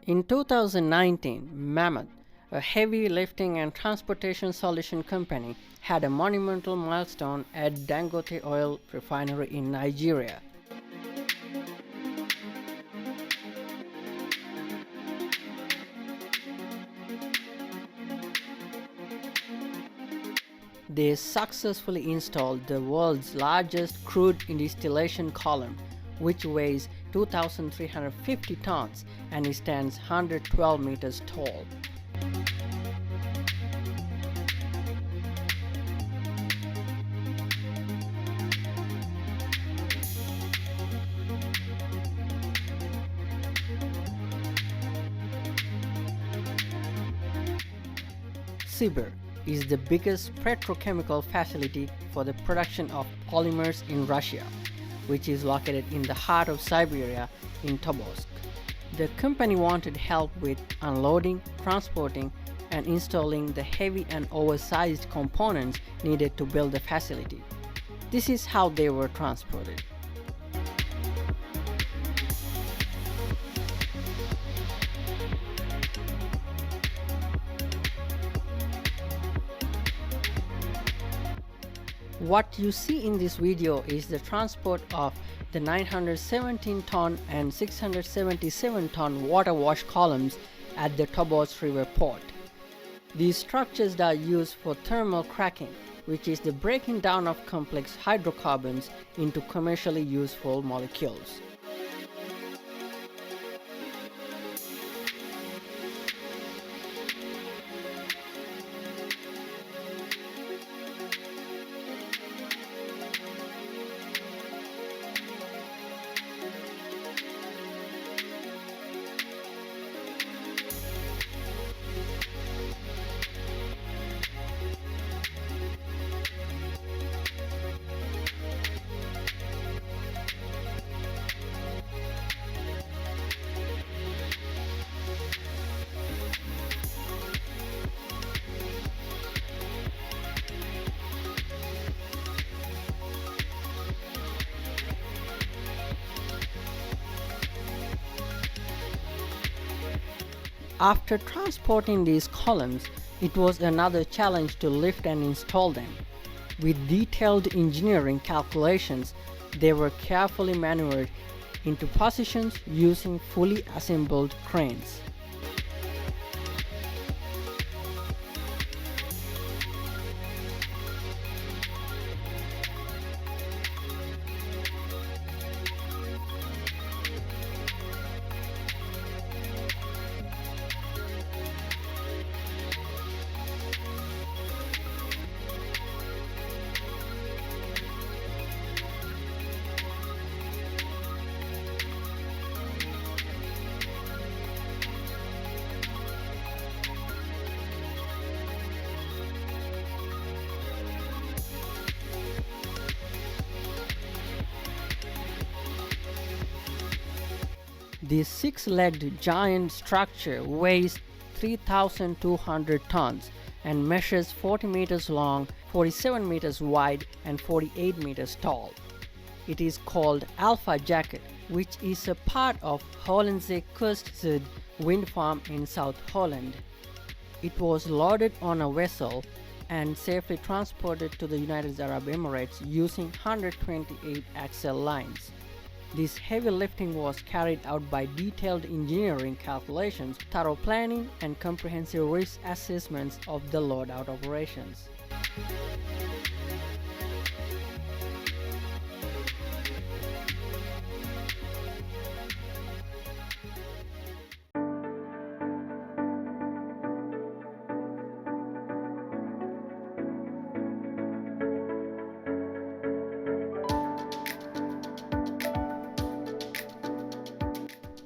In 2019, Mammoet, a heavy lifting and transportation solution company, had a monumental milestone at Dangote Oil Refinery in Nigeria. They successfully installed the world's largest crude distillation column, which weighs 2,350 tons and stands 112 meters tall. Sibir is the biggest petrochemical facility for the production of polymers in Russia, which is located in the heart of Siberia in Tobolsk. The company wanted help with unloading, transporting, and installing the heavy and oversized components needed to build the facility. This is how they were transported. What you see in this video is the transport of the 917-ton and 677-ton water wash columns at the Tobolsk River port. These structures are used for thermal cracking, which is the breaking down of complex hydrocarbons into commercially useful molecules. After transporting these columns, it was another challenge to lift and install them. With detailed engineering calculations, they were carefully maneuvered into positions using fully assembled cranes. This six-legged giant structure weighs 3,200 tons and measures 40 meters long, 47 meters wide, and 48 meters tall. It is called Alpha Jacket, which is a part of Hollandse Kust wind farm in South Holland. It was loaded on a vessel and safely transported to the United Arab Emirates using 128 axle lines. This heavy lifting was carried out by detailed engineering calculations, thorough planning, and comprehensive risk assessments of the load-out operations.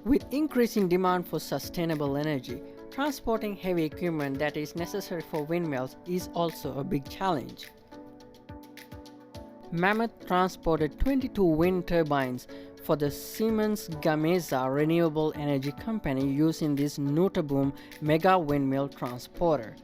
With increasing demand for sustainable energy, transporting heavy equipment that is necessary for windmills is also a big challenge. Mammoet transported 22 wind turbines for the Siemens Gamesa Renewable Energy company using this Nooteboom mega windmill transporter.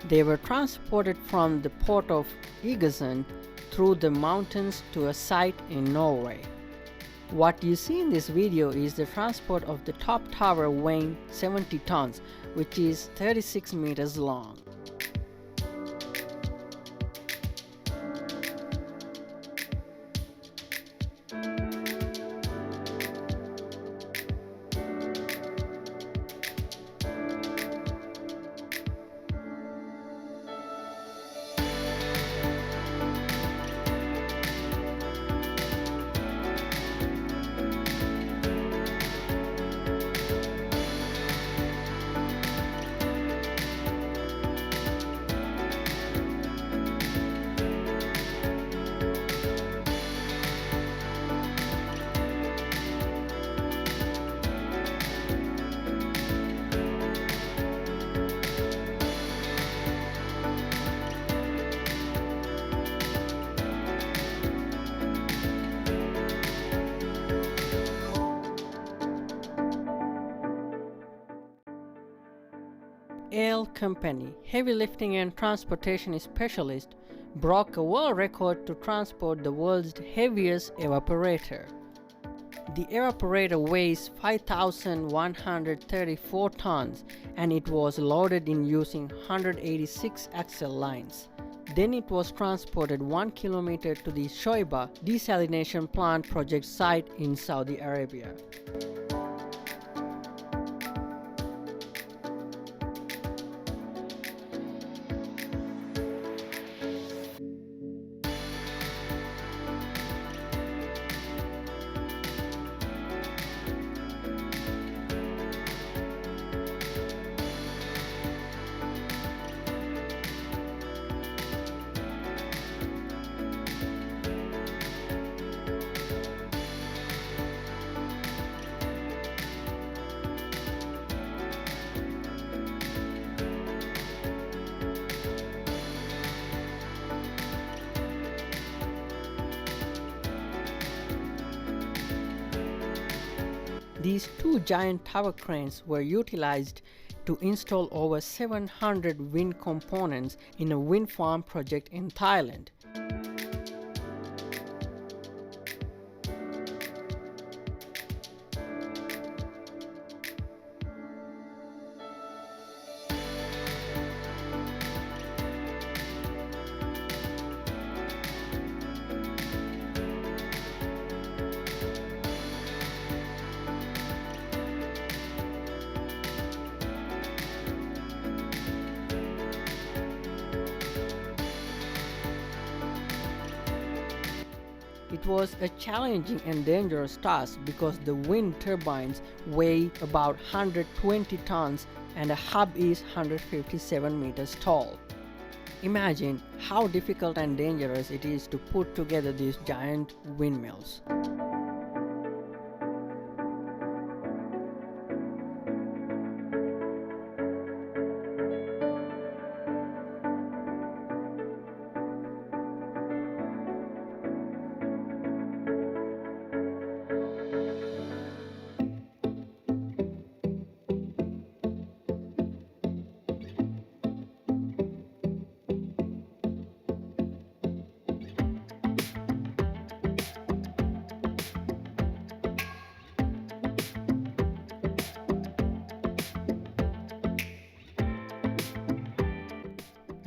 They were transported from the port of Egersund through the mountains to a site in Norway. What you see in this video is the transport of the top tower weighing 70 tons, which is 36 meters long. Ale Company, heavy lifting and transportation specialist, broke a world record to transport the world's heaviest evaporator. The evaporator weighs 5,134 tons and it was loaded in using 186 axle lines. Then it was transported 1 kilometer to the Shoiba desalination plant project site in Saudi Arabia. These two giant tower cranes were utilized to install over 700 wind components in a wind farm project in Thailand. It was a challenging and dangerous task because the wind turbines weigh about 120 tons and the hub is 157 meters tall. Imagine how difficult and dangerous it is to put together these giant windmills.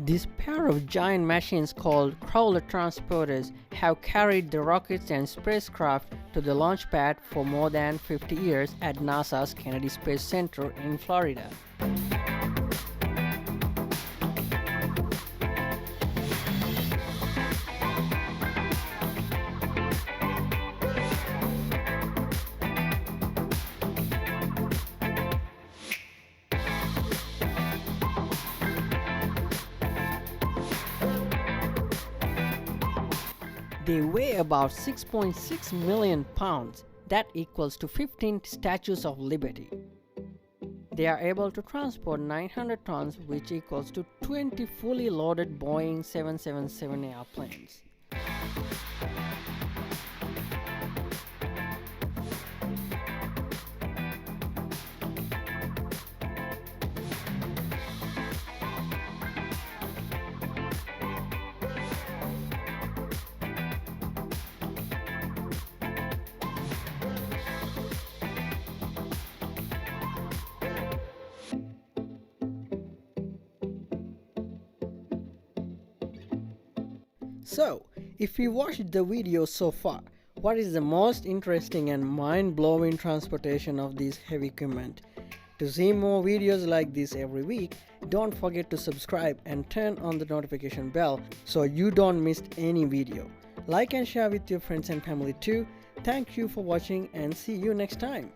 This pair of giant machines called crawler transporters have carried the rockets and spacecraft to the launch pad for more than 50 years at NASA's Kennedy Space Center in Florida. They weigh about 6.6 million pounds, that equals to 15 Statues of Liberty. They are able to transport 900 tons, which equals to 20 fully loaded Boeing 777 airplanes. So, if you watched the video so far, what is the most interesting and mind-blowing transportation of this heavy equipment? To see more videos like this every week, don't forget to subscribe and turn on the notification bell so you don't miss any video. Like and share with your friends and family too. Thank you for watching and see you next time.